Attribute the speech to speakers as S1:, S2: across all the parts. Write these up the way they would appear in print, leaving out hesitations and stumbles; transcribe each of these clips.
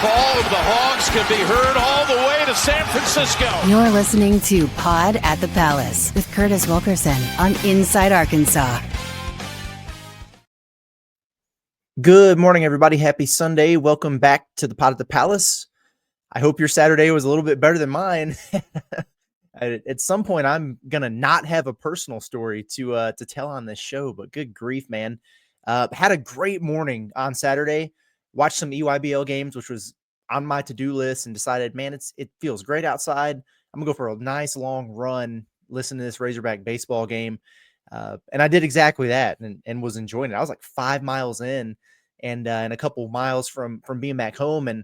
S1: call of the Hogs can be heard all the way to San Francisco.
S2: You're listening to Pod at the Palace with Curtis Wilkerson on Inside Arkansas.
S3: Good morning, everybody. Happy Sunday. Welcome back to the Pod at the Palace. I hope your Saturday was a little bit better than mine. At some point, I'm going to not have a personal story to tell on this show, but good grief, man. Had a great morning on Saturday. Watched some EYBL games, which was on my to-do list, and decided, man, it feels great outside. I'm going to go for a nice long run, listen to this Razorback baseball game. And I did exactly that and was enjoying it. I was like 5 miles in and a couple miles from being back home. And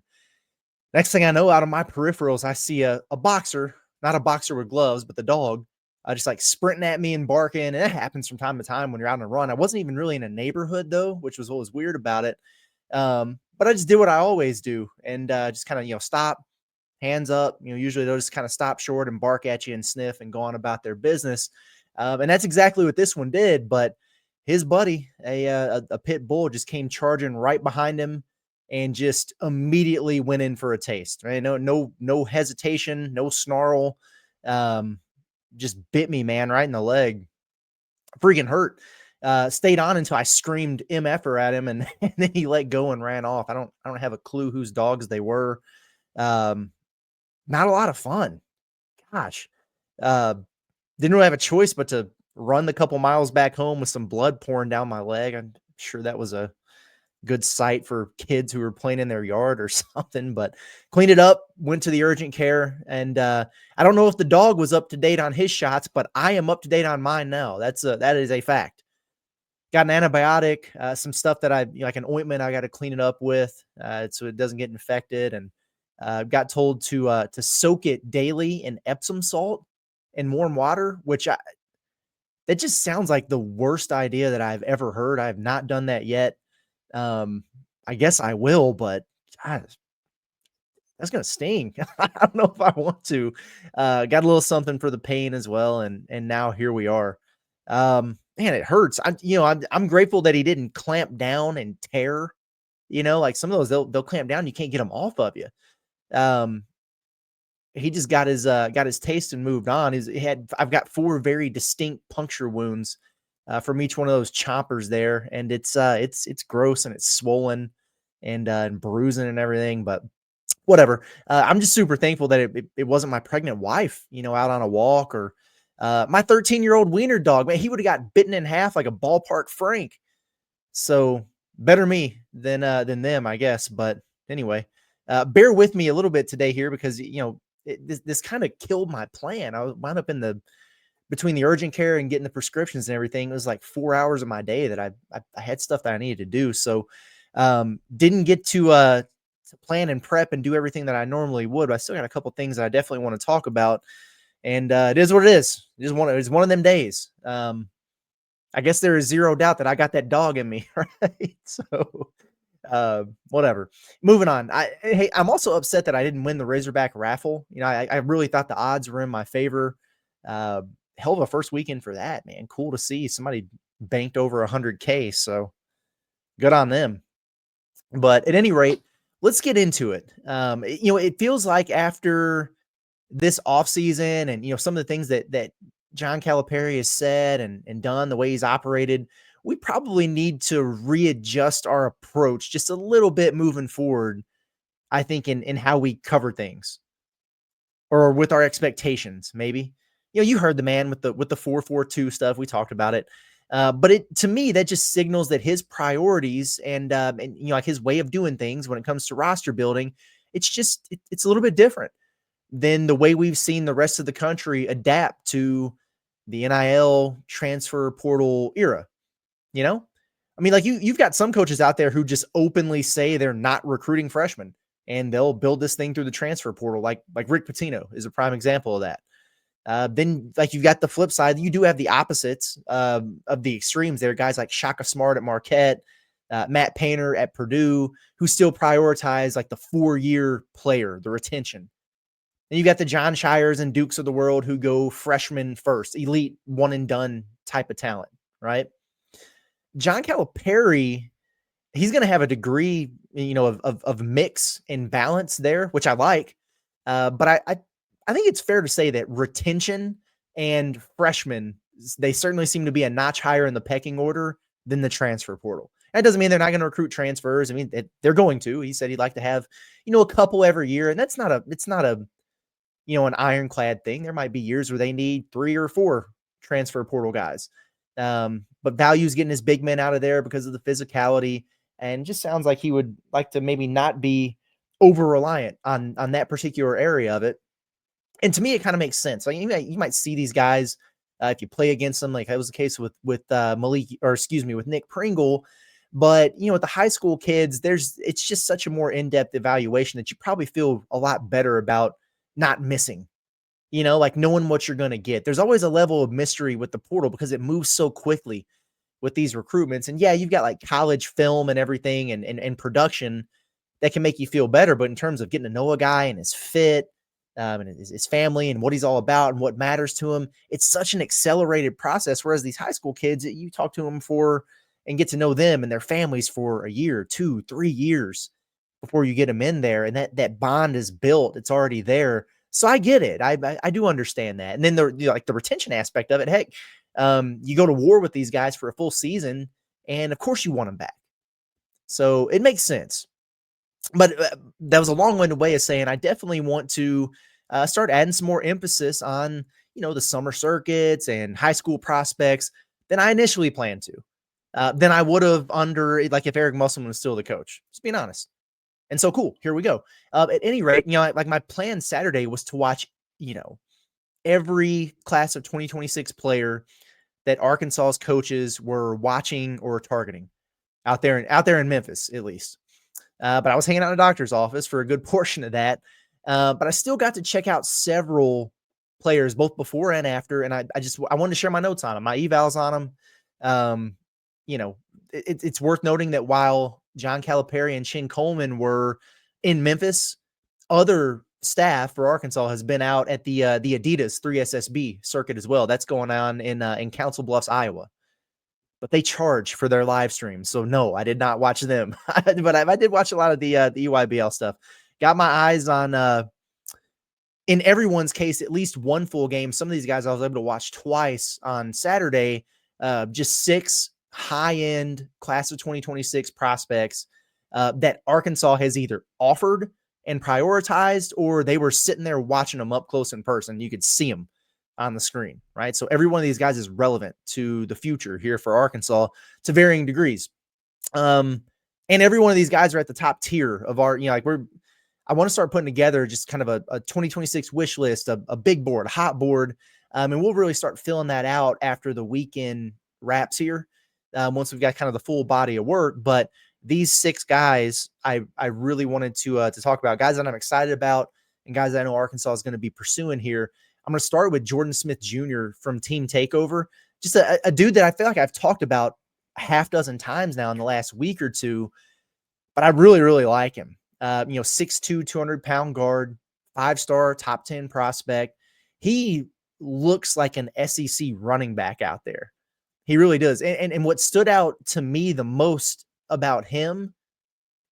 S3: next thing I know, out of my peripherals, I see a boxer, not a boxer with gloves, but the dog, just like sprinting at me and barking. And that happens from time to time when you're out on a run. I wasn't even really in a neighborhood, though, which was what was weird about it. But I just did what I always do and just kind of, stop, hands up. Usually they'll just kind of stop short and bark at you and sniff and go on about their business. And that's exactly what this one did. But his buddy, a pit bull, just came charging right behind him and just immediately went in for a taste. Right? No hesitation, no snarl. Just bit me, man, right in the leg. Freaking hurt. Stayed on until I screamed MF'er at him, and then he let go and ran off. I don't have a clue whose dogs they were. Not a lot of fun. Gosh. Didn't really have a choice but to run the couple miles back home with some blood pouring down my leg. I'm sure that was a good sight for kids who were playing in their yard or something, but cleaned it up, went to the urgent care. And I don't know if the dog was up to date on his shots, but I am up to date on mine now. That is a fact. Got an antibiotic, some stuff that like an ointment I got to clean it up with so it doesn't get infected. And got told to soak it daily in Epsom salt and warm water, which that just sounds like the worst idea that I've ever heard. I have not done that yet. I guess I will, but God, that's going to sting. I don't know if I want to. Got a little something for the pain as well. And now here we are. Man, it hurts. I'm grateful that he didn't clamp down and tear, like some of those, they'll clamp down. You can't get them off of you. He just got his taste and moved on. I've got 4 very distinct puncture wounds from each one of those chompers there. And it's gross and it's swollen and bruising and everything, but whatever. I'm just super thankful that it wasn't my pregnant wife, out on a walk, or my 13-year-old wiener dog, man, he would have got bitten in half like a ballpark Frank. So better me than them, I guess. But anyway, bear with me a little bit today here because, this kind of killed my plan. I wound up between the urgent care and getting the prescriptions and everything. It was like 4 hours of my day that I had stuff that I needed to do. So didn't get to plan and prep and do everything that I normally would. But I still got a couple things that I definitely want to talk about. And it is what it is. It's one of them days. I guess there is zero doubt that I got that dog in me, right? So whatever. Moving on. I'm also upset that I didn't win the Razorback raffle. I really thought the odds were in my favor. Hell of a first weekend for that, man. Cool to see somebody banked over 100K. So good on them. But at any rate, let's get into it. It feels like after this offseason and, some of the things that John Calipari has said and done, the way he's operated, we probably need to readjust our approach just a little bit moving forward, I think, in how we cover things or with our expectations, maybe. You heard the man with the 4-4-2 stuff. We talked about it. But to me, that just signals that his priorities and like his way of doing things when it comes to roster building, it's a little bit different than the way we've seen the rest of the country adapt to the NIL transfer portal era. Like you've got some coaches out there who just openly say they're not recruiting freshmen and they'll build this thing through the transfer portal. Like Rick Pitino is a prime example of that. Then like you've got the flip side. You do have the opposites of the extremes there. Guys like Shaka Smart at Marquette, Matt Painter at Purdue, who still prioritize like the 4-year player, the retention. And you got the John Shires and Dukes of the world who go freshman first, elite one and done type of talent, right? John Calipari, he's going to have a degree of mix and balance there, which I like. But I think it's fair to say that retention and freshmen, they certainly seem to be a notch higher in the pecking order than the transfer portal. That doesn't mean they're not going to recruit transfers. I mean, they're going to. He said he'd like to have, a couple every year, and it's not a an ironclad thing. There might be years where they need 3 or 4 transfer portal guys. But Value's getting his big men out of there because of the physicality, and just sounds like he would like to maybe not be over reliant on that particular area of it. And to me, it kind of makes sense. Like you might see these guys if you play against them, like that was the case with with Nick Pringle. But with the high school kids, it's just such a more in-depth evaluation that you probably feel a lot better about not missing. Like knowing what you're going to get. There's always a level of mystery with the portal because it moves so quickly with these recruitments. And yeah, you've got like college film and everything and production that can make you feel better. But in terms of getting to know a guy and his fit, and his family and what he's all about and what matters to him, it's such an accelerated process. Whereas these high school kids, you talk to them for and get to know them and their families for a year, 2, 3 years before you get them in there. And that bond is built. It's already there. So I get it. I do understand that. And then the retention aspect of it. Heck, you go to war with these guys for a full season, and of course you want them back. So it makes sense. But that was a long-winded way of saying I definitely want to start adding some more emphasis on, the summer circuits and high school prospects than I initially planned to. Than I would have if Eric Musselman was still the coach. Just being honest. And so cool. Here we go. At any rate, like my plan Saturday was to watch, every class of 2026 player that Arkansas's coaches were watching or targeting out there in Memphis, at least. But I was hanging out in a doctor's office for a good portion of that. But I still got to check out several players, both before and after. And I wanted to share my notes on them, my evals on them. It's worth noting that while John Calipari and Chin Coleman were in Memphis, other staff for Arkansas has been out at the Adidas 3SSB circuit as well. That's going on in Council Bluffs, Iowa. But they charge for their live streams. So no, I did not watch them, but I did watch a lot of the EYBL stuff. Got my eyes on, in everyone's case, at least one full game. Some of these guys I was able to watch twice on Saturday. Just 6 high-end class of 2026 prospects that Arkansas has either offered and prioritized, or they were sitting there watching them up close in person. You could see them on the screen, right? So every one of these guys is relevant to the future here for Arkansas to varying degrees. And every one of these guys are at the top tier of our, I want to start putting together just kind of a 2026 wish list, a big board, a hot board. And we'll really start filling that out after the weekend wraps here. Once we've got kind of the full body of work, but these 6 guys, I really wanted to talk about, guys that I'm excited about and guys that I know Arkansas is going to be pursuing here. I'm going to start with Jordan Smith Jr. from Team Takeover. Just a dude that I feel like I've talked about a half dozen times now in the last week or two, but I really, really like him. 6'2", 200-pound guard, 5-star, top 10 prospect. He looks like an SEC running back out there. He really does. And what stood out to me the most about him,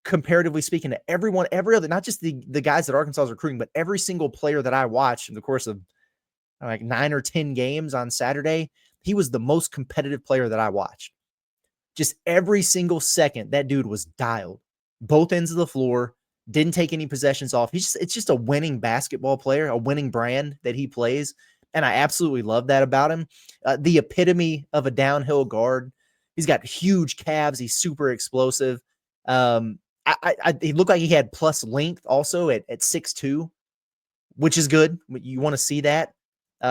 S3: comparatively speaking to every other, not just the guys that Arkansas is recruiting, but every single player that I watched in the course of like 9 or 10 games on Saturday, he was the most competitive player that I watched. Just every single second, that dude was dialed. Both ends of the floor, didn't take any possessions off. It's just a winning basketball player, a winning brand that he plays. And I absolutely love that about him. The epitome of a downhill guard. He's got huge calves. He's super explosive. He looked like he had plus length also at 6'2", which is good. You want to see that.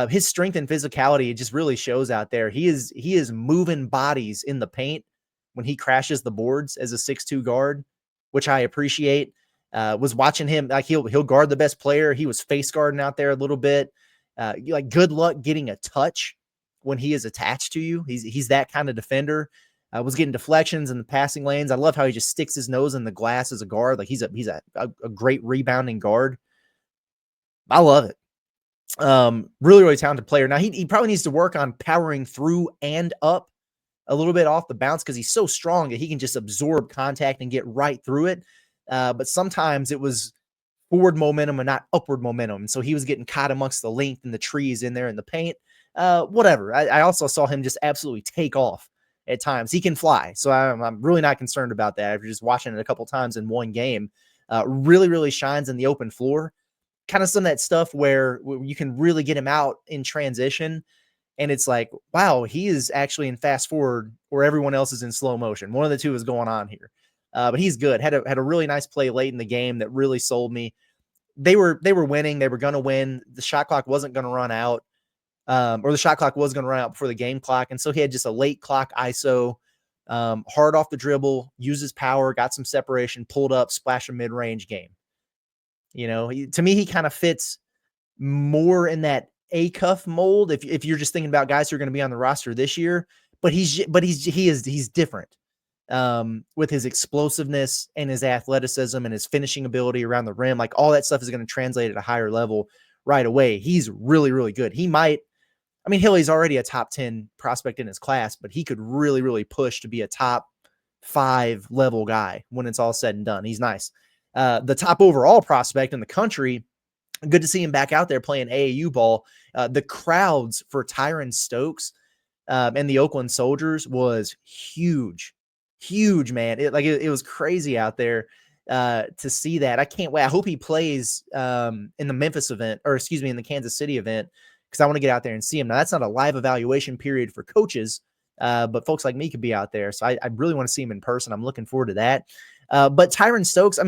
S3: His strength and physicality, it just really shows out there. He is moving bodies in the paint when he crashes the boards as a 6'2" guard, which I appreciate. Was watching him, like he'll guard the best player. He was face guarding out there a little bit. Good luck getting a touch when he is attached to you. He's that kind of defender. Was getting deflections in the passing lanes. I love how he just sticks his nose in the glass as a guard. Like he's a great rebounding guard. I love it. Really, really talented player. Now he probably needs to work on powering through and up a little bit off the bounce because he's so strong that he can just absorb contact and get right through it. but sometimes it was forward momentum and not upward momentum. So he was getting caught amongst the length and the trees in there in the paint. Whatever. I also saw him just absolutely take off at times. He can fly. So I'm really not concerned about that. If you're just watching it a couple times in one game, really, really shines in the open floor. Kind of some of that stuff where you can really get him out in transition. And it's like, wow, he is actually in fast forward where everyone else is in slow motion. One of the two is going on here. But he's good. Had a really nice play late in the game that really sold me. They were winning. They were going to win. The shot clock wasn't going to run out, or the shot clock was going to run out before the game clock. And so he had just a late clock ISO, hard off the dribble, uses power, got some separation, pulled up, splash a mid-range game. To me, he kind of fits more in that A-Cuff mold. If you're just thinking about guys who are going to be on the roster this year, but he's different. With his explosiveness and his athleticism and his finishing ability around the rim, like all that stuff is going to translate at a higher level right away. He's really, really good. Hilly's already a top 10 prospect in his class, but he could really, really push to be a top 5 level guy when it's all said and done. He's nice. The top overall prospect in the country. Good to see him back out there playing AAU ball. The crowds for Tyran Stokes and the Oakland Soldiers was huge, man. It was crazy out there to see that. I can't wait. I hope he plays in the Memphis event, or excuse me, in the Kansas City event, because I want to get out there and see him. Now, that's not a live evaluation period for coaches, but folks like me could be out there. So I really want to see him in person. I'm looking forward to that. But Tyran Stokes,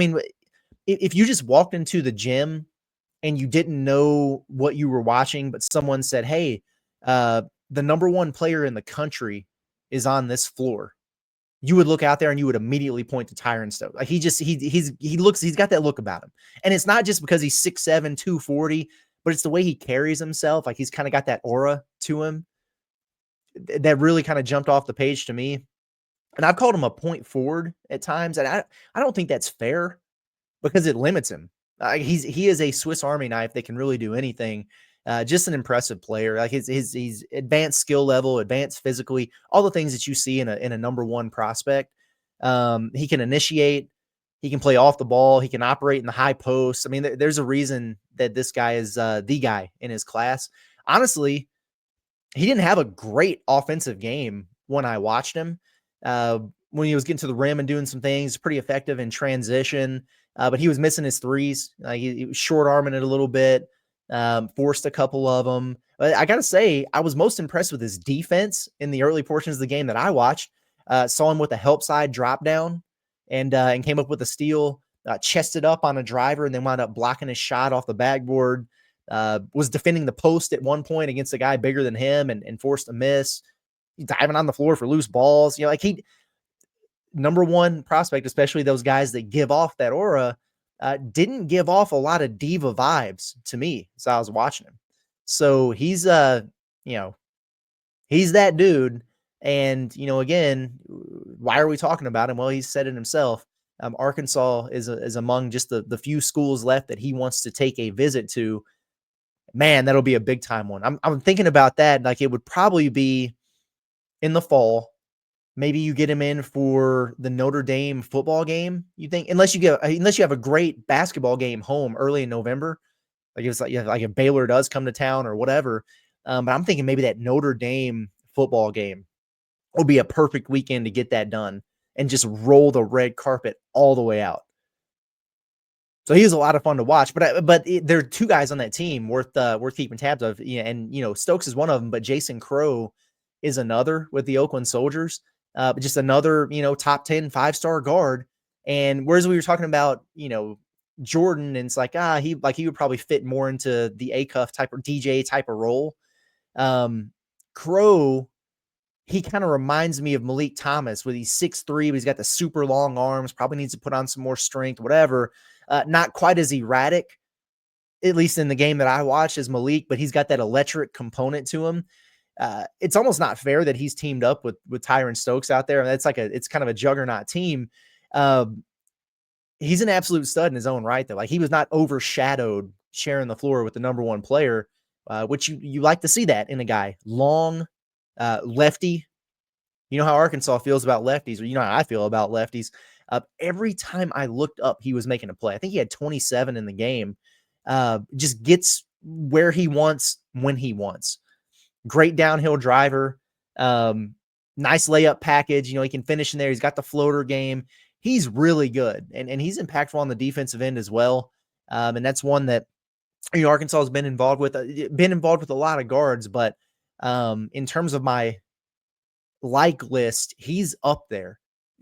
S3: if you just walked into the gym and you didn't know what you were watching, but someone said, hey, the number 1 player in the country is on this floor, you would look out there and you would immediately point to Tyran Stokes. Like he's got that look about him. And it's not just because he's 6'7", 240, but it's the way he carries himself. Like he's kind of got that aura to him that really kind of jumped off the page to me. And I've called him a point forward at times. And I don't think that's fair because it limits him. He is a Swiss Army knife that can really do anything. Just an impressive player. Like his advanced skill level, advanced physically, all the things that you see in a number 1 prospect. He can initiate. He can play off the ball. He can operate in the high post. There's a reason that this guy is the guy in his class. Honestly, he didn't have a great offensive game when I watched him. When he was getting to the rim and doing some things, pretty effective in transition. But he was missing his threes. He was short arming it a little bit, forced a couple of them. But I got to say, I was most impressed with his defense in the early portions of the game that I watched. Saw him with a help side drop down and came up with a steal, chested up on a driver, and then wound up blocking his shot off the backboard. Was defending the post at one point against a guy bigger than him and forced a miss. He's diving on the floor for loose balls. Number 1 prospect, especially those guys that give off that aura, didn't give off a lot of diva vibes to me as I was watching him. So he's he's that dude. And, again, why are we talking about him? Well, he said it himself. Arkansas is among just the few schools left that he wants to take a visit to. Man, that'll be a big time one. I'm thinking about that. Like it would probably be in the fall. Maybe you get him in for the Notre Dame football game. You think, unless you have a great basketball game home early in November, like if Baylor does come to town or whatever. But I'm thinking maybe that Notre Dame football game will be a perfect weekend to get that done and just roll the red carpet all the way out. So he was a lot of fun to watch. But there are 2 guys on that team worth keeping tabs of. And Stokes is one of them, but Jason Crowe is another with the Oakland Soldiers. But just another, top 10 5-star guard. And whereas we were talking about, Jordan, and it's like, he would probably fit more into the A-Cuff type or DJ type of role. Crowe, he kind of reminds me of Malik Thomas with he's 6'3", but he's got the super long arms, probably needs to put on some more strength, whatever. Not quite as erratic, at least in the game that I watched, as Malik, but he's got that electric component to him. It's almost not fair that he's teamed up with Tyran Stokes out there. It's kind of a juggernaut team. He's an absolute stud in his own right, though. Like he was not overshadowed sharing the floor with the number 1 player, which you like to see that in a guy. Long, lefty. You know how Arkansas feels about lefties, or how I feel about lefties. Every time I looked up, he was making a play. I think he had 27 in the game. Just gets where he wants when he wants. Great downhill driver. Nice layup package. He can finish in there. He's got the floater game. He's really good. And he's impactful on the defensive end as well. And that's one that Arkansas has been involved with a lot of guards, but in terms of my like list, he's up there.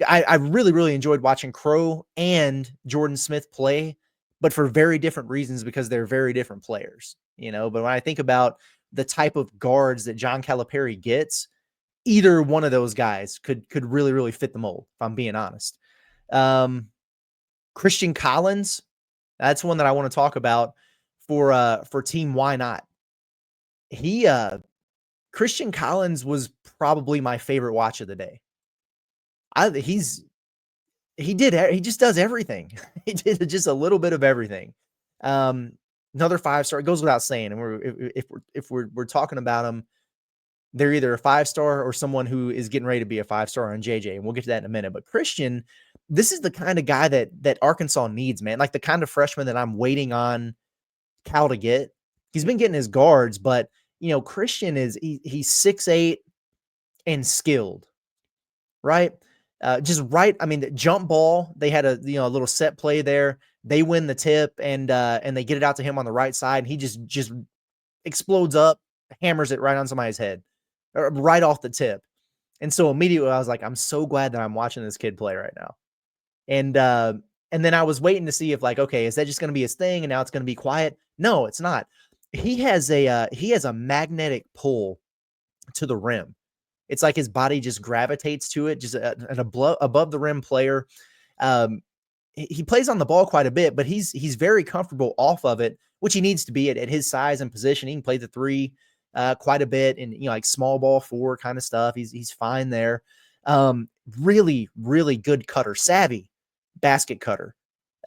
S3: I really, really enjoyed watching Crowe and Jordan Smith play, but for very different reasons because they're very different players, but when I think about the type of guards that John Calipari gets, either one of those guys could really, really fit the mold, if I'm being honest. Christian Collins, that's one that I want to talk about for Team Why Not. Christian Collins was probably my favorite watch of the day. He just does everything. He did just a little bit of everything. Another 5-star. It goes without saying. And if we're talking about him, they're either a 5-star or someone who is getting ready to be a 5-star on JJ. And we'll get to that in a minute. But Christian, this is the kind of guy that Arkansas needs, man. Like the kind of freshman that I'm waiting on Cal to get. He's been getting his guards, but Christian he's 6'8" and skilled, right? Just right. I mean, the jump ball, they had a little set play there. They win the tip and they get it out to him on the right side. And he just explodes up, hammers it right on somebody's head, right off the tip. And so immediately I was like, I'm so glad that I'm watching this kid play right now. And then I was waiting to see if okay, is that just going to be his thing? And now it's going to be quiet. No, it's not. He has a magnetic pull to the rim. It's like his body just gravitates to it, just an above the rim player. He plays on the ball quite a bit, but he's very comfortable off of it, which he needs to be at his size and position. He can play the 3 quite a bit and like small ball 4 kind of stuff. He's fine there. Really, really good cutter, savvy basket cutter.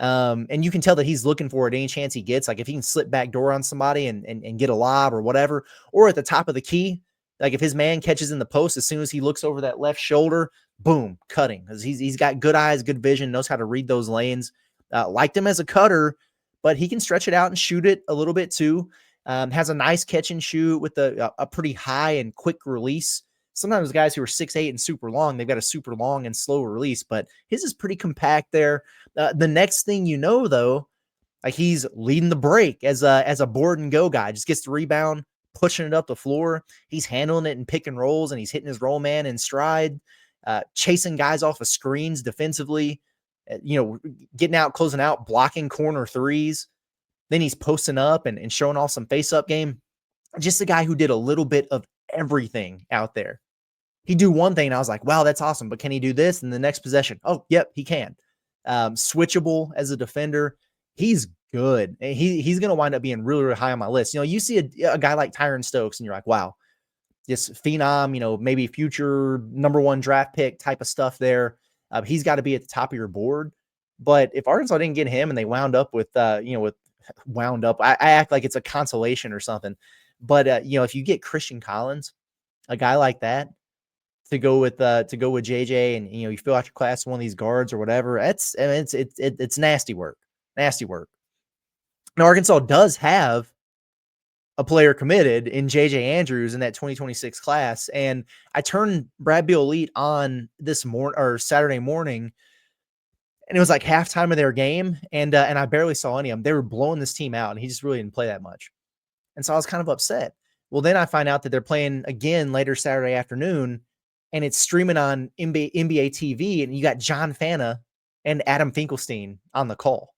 S3: And you can tell that he's looking for it any chance he gets. Like if he can slip back door on somebody and get a lob or whatever, or at the top of the key, like if his man catches in the post, as soon as he looks over that left shoulder, boom, cutting. Because he's got good eyes, good vision, knows how to read those lanes. Liked him as a cutter, but he can stretch it out and shoot it a little bit too. Has a nice catch and shoot with a pretty high and quick release. Sometimes guys who are 6'8" and super long, they've got a super long and slow release, but his is pretty compact there. The next thing though, like he's leading the break as a board and go guy, just gets the rebound, pushing it up the floor. He's handling it in pick and rolls, and he's hitting his roll man in stride, chasing guys off of screens defensively, getting out, closing out, blocking corner threes. Then he's posting up and showing off some face-up game. Just a guy who did a little bit of everything out there. He'd do one thing, and I was like, wow, that's awesome, but can he do this? And the next possession, oh, yep, he can. Switchable as a defender. He's good. And he's going to wind up being really, really high on my list. You see a guy like Tyran Stokes, and you're like, wow, this phenom, maybe future number 1 draft pick type of stuff there. He's got to be at the top of your board. But if Arkansas didn't get him and they wound up with, I act like it's a consolation or something. But, if you get Christian Collins, a guy like that, to go with JJ, and you fill out your class one of these guards or whatever, it's nasty work. Now Arkansas does have a player committed in JJ Andrews in that 2026 class, and I turned Brad Beal Elite on this Saturday morning, and it was like halftime of their game, and I barely saw any of them. They were blowing this team out, and he just really didn't play that much, and so I was kind of upset. Well, then I find out that they're playing again later Saturday afternoon, and it's streaming on NBA TV, and you got John Fana and Adam Finkelstein on the call.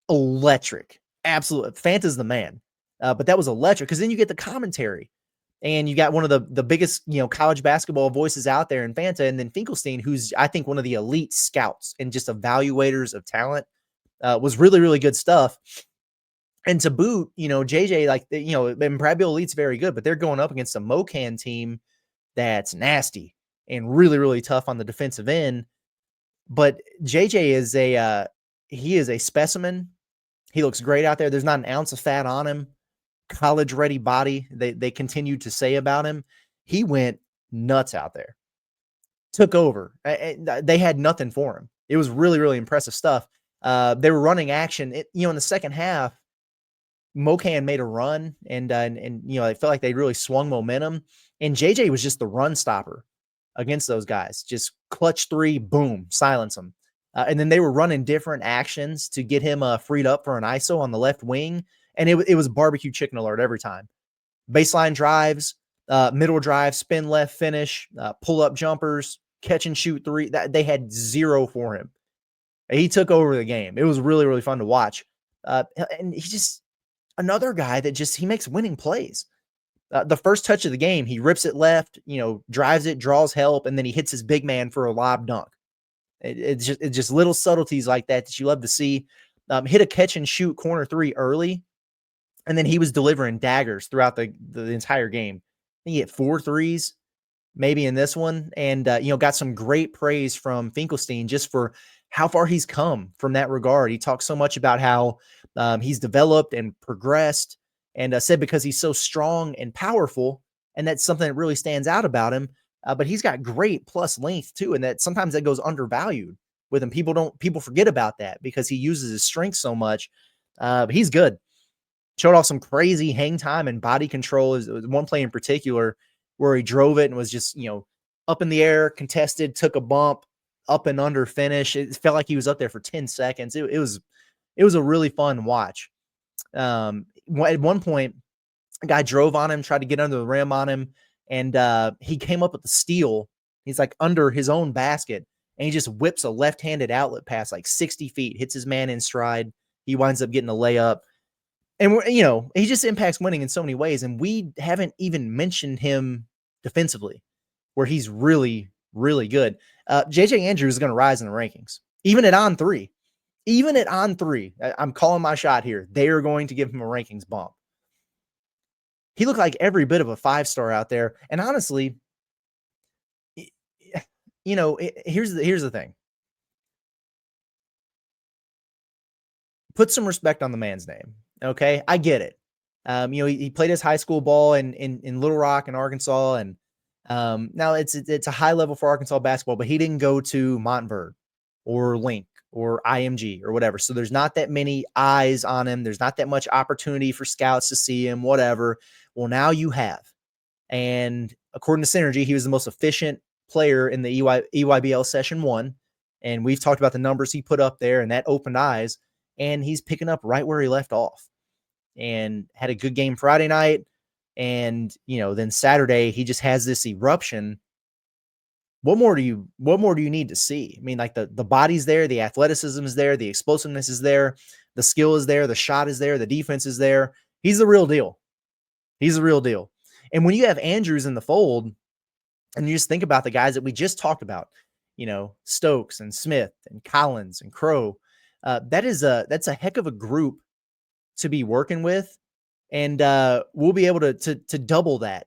S3: Electric. Absolutely. Fanta's the man. But that was electric, because then you get the commentary, and you got one of the biggest, college basketball voices out there in Fanta, and then Finkelstein, who's, I think, one of the elite scouts and just evaluators of talent, was really, really good stuff. And to boot, JJ, and Brad Beal Elite's very good, but they're going up against a Mocan team that's nasty and really, really tough on the defensive end. But JJ is a specimen. He looks great out there. There's not an ounce of fat on him. College ready body. They continue to say about him. He went nuts out there. Took over. They had nothing for him. It was really, really impressive stuff. They were running action. In the second half, Mocan made a run, and I felt like they really swung momentum. And JJ was just the run stopper against those guys. Just clutch three, boom, silence them. And then they were running different actions to get him freed up for an ISO on the left wing. And it was barbecue chicken alert every time. Baseline drives, middle drive, spin left finish, pull up jumpers, catch and shoot three. They had zero for him. He took over the game. It was really, really fun to watch. And he's just another guy that he makes winning plays. The first touch of the game, he rips it left, drives it, draws help, and then he hits his big man for a lob dunk. It's just little subtleties like that you love to see. Hit a catch and shoot corner three early, and then he was delivering daggers throughout the entire game. He hit 4 threes, maybe in this one, and got some great praise from Finkelstein just for how far he's come from that regard. He talks so much about how he's developed and progressed, and said because he's so strong and powerful, and that's something that really stands out about him. But he's got great plus length too, and that sometimes that goes undervalued with him. People forget about that because he uses his strength so much. But he's good. Showed off some crazy hang time and body control. There was one play in particular where he drove it and was just up in the air, contested, took a bump, up and under finish. It felt like he was up there for 10 seconds. It was a really fun watch. At one point, a guy drove on him, tried to get under the rim on him, and he came up with the steal. He's like under his own basket, and he just whips a left-handed outlet pass like 60 feet, hits his man in stride. He winds up getting a layup. And, he just impacts winning in so many ways, and we haven't even mentioned him defensively, where he's really, really good. JJ Andrews is going to rise in the rankings, even at on three. Even at on three, I'm calling my shot here. They are going to give him a rankings bump. He looked like every bit of a 5-star out there. And honestly, here's the thing. Put some respect on the man's name. Okay. I get it. He played his high school ball in Little Rock in Arkansas. And now it's a high level for Arkansas basketball, but he didn't go to Montverde or Link or IMG or whatever. So there's not that many eyes on him. There's not that much opportunity for scouts to see him, whatever. Well, now you have. And according to Synergy, he was the most efficient player in the EYBL session 1. And we've talked about the numbers he put up there, and that opened eyes. And he's picking up right where he left off. And had a good game Friday night. And, then Saturday, he just has this eruption. What more do you need to see? I mean, like the body's there, the athleticism is there, the explosiveness is there, the skill is there, the shot is there, the defense is there. He's the real deal. He's the real deal. And when you have Andrews in the fold, and you just think about the guys that we just talked about, Stokes and Smith and Collins and Crowe, that's a heck of a group to be working with. And we'll be able to double that,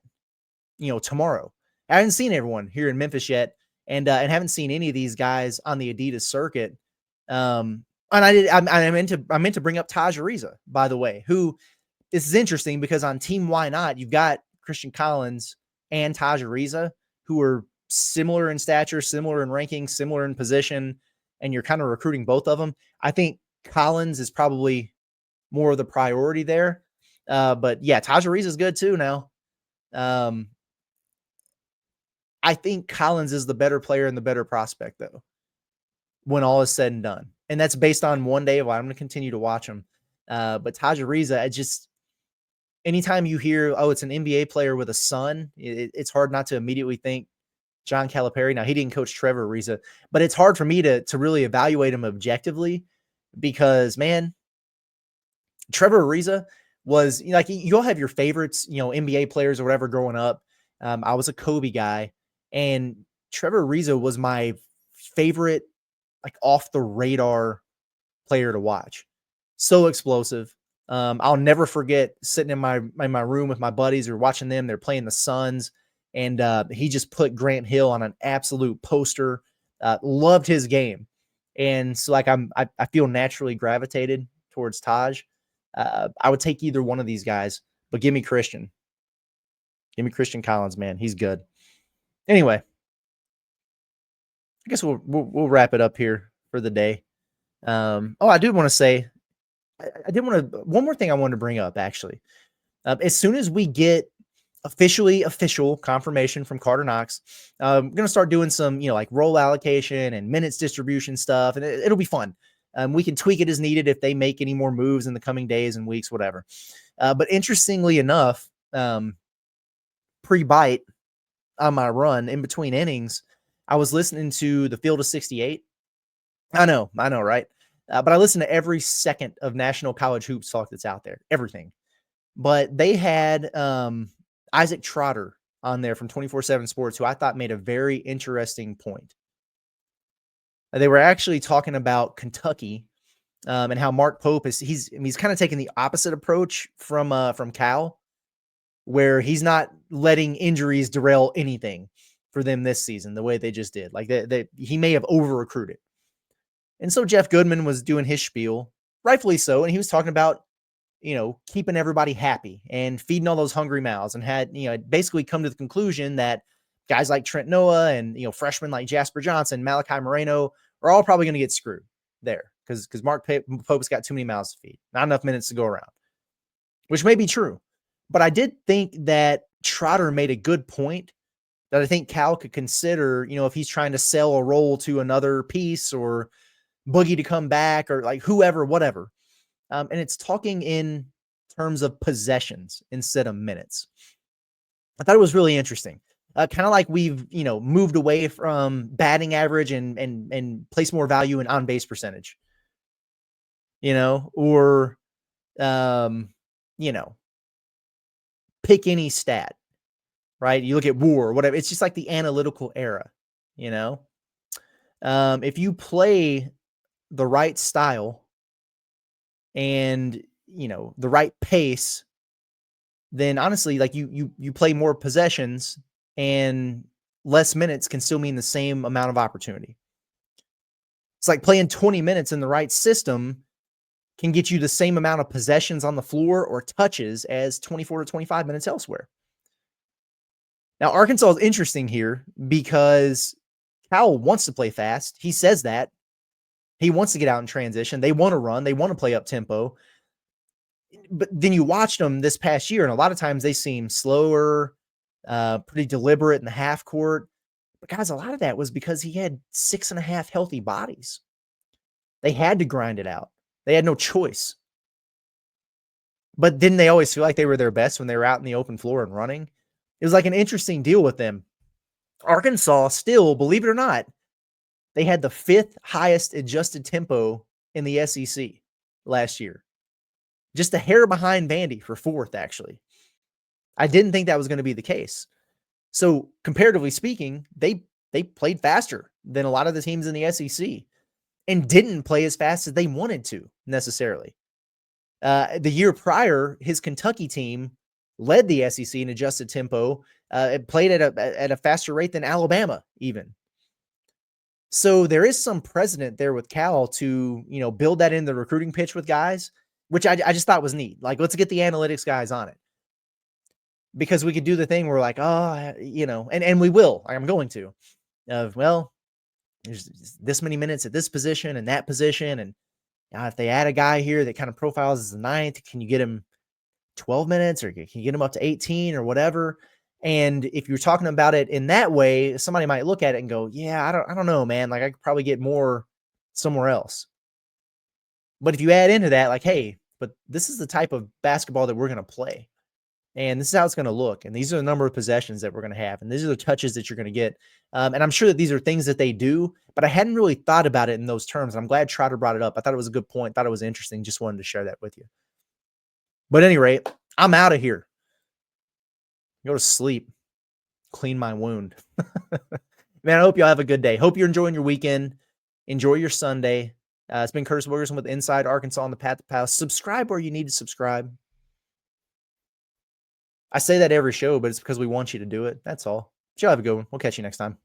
S3: tomorrow. I haven't seen everyone here in Memphis yet, and haven't seen any of these guys on the Adidas circuit. And I meant to bring up Taj Ariza, by the way, who this is interesting because on Team Why Not, you've got Christian Collins and Taj Ariza, who are similar in stature, similar in ranking, similar in position, and you're kind of recruiting both of them. I think Collins is probably more of the priority there. But yeah, Taj Ariza is good too now. I think Collins is the better player and the better prospect, though, when all is said and done. And that's based on one day of I'm going to continue to watch him. But Taj Ariza, anytime you hear, it's an NBA player with a son, it's hard not to immediately think John Calipari. Now, he didn't coach Trevor Ariza, but it's hard for me to really evaluate him objectively because, man, Trevor Ariza was like, you all have your favorites, NBA players or whatever growing up. I was a Kobe guy. And Trevor Ariza was my favorite, like off the radar player to watch. So explosive. I'll never forget sitting in my room with my buddies or watching them. They're playing the Suns, and he just put Grant Hill on an absolute poster. Loved his game, and so like I feel naturally gravitated towards Taj. I would take either one of these guys, but give me Christian. Give me Christian Collins, man. He's good. Anyway, I guess we'll wrap it up here for the day. I do want to say, one more thing I wanted to bring up, actually. As soon as we get official confirmation from Carter Knox, I'm going to start doing some, like role allocation and minutes distribution stuff, and it'll be fun. We can tweak it as needed if they make any more moves in the coming days and weeks, whatever. But interestingly enough, pre-bite on my run in between innings, I was listening to the Field of 68. I know, right? But I listen to every second of National College Hoops talk that's out there, everything. But they had Isaac Trotter on there from 24/7 Sports, who I thought made a very interesting point. They were actually talking about Kentucky and how Mark Pope he's kind of taking the opposite approach from Cal, where he's not letting injuries derail anything for them this season the way they just did. Like he may have over-recruited. And so Jeff Goodman was doing his spiel, rightfully so, and he was talking about, keeping everybody happy and feeding all those hungry mouths, and had, basically come to the conclusion that guys like Trent Noah and, freshmen like Jasper Johnson, Malachi Moreno are all probably going to get screwed there because Mark Pope's got too many mouths to feed, not enough minutes to go around, which may be true. But I did think that Trotter made a good point that I think Cal could consider, if he's trying to sell a role to another piece or Boogie to come back or like whoever, whatever. And it's talking in terms of possessions instead of minutes. I thought it was really interesting. Kind of like we've, moved away from batting average and place more value in on-base percentage, or, pick any stat, right? You look at WAR or whatever. It's just like the analytical era, if you play the right style and, the right pace, then honestly, like you play more possessions and less minutes can still mean the same amount of opportunity. It's like playing 20 minutes in the right system can get you the same amount of possessions on the floor or touches as 24 to 25 minutes elsewhere. Now, Arkansas is interesting here because Cal wants to play fast. He says that. He wants to get out in transition. They want to run. They want to play up tempo. But then you watched them this past year, and a lot of times they seem slower, pretty deliberate in the half court. But guys, a lot of that was because he had 6.5 healthy bodies. They had to grind it out. They had no choice. But didn't they always feel like they were their best when they were out in the open floor and running? It was like an interesting deal with them. Arkansas still, believe it or not, they had the 5th highest adjusted tempo in the SEC last year. Just a hair behind Vandy for 4th, actually. I didn't think that was going to be the case. So comparatively speaking, they played faster than a lot of the teams in the SEC and didn't play as fast as they wanted to necessarily. The year prior, his Kentucky team led the SEC in adjusted tempo. It played at a faster rate than Alabama even. So there is some precedent there with Cal to, build that in the recruiting pitch with guys, which I just thought was neat. Like, let's get the analytics guys on it. Because we could do the thing where we're like, and we will. I'm going to. There's this many minutes at this position and that position. And if they add a guy here that kind of profiles as the 9th, can you get him 12 minutes or can you get him up to 18 or whatever? And if you're talking about it in that way, somebody might look at it and go, yeah, I don't know, man. Like I could probably get more somewhere else. But if you add into that, like, hey, but this is the type of basketball that we're going to play. And this is how it's going to look. And these are the number of possessions that we're going to have. And these are the touches that you're going to get. And I'm sure that these are things that they do, but I hadn't really thought about it in those terms. And I'm glad Trotter brought it up. I thought it was a good point. Thought it was interesting. Just wanted to share that with you. But at any rate, I'm out of here. Go to sleep. Clean my wound. Man, I hope y'all have a good day. Hope you're enjoying your weekend. Enjoy your Sunday. It's been Curtis Wilkerson with Inside Arkansas on the Path to Palace. Subscribe where you need to subscribe. I say that every show, but it's because we want you to do it. That's all. Y'all have a good one. We'll catch you next time.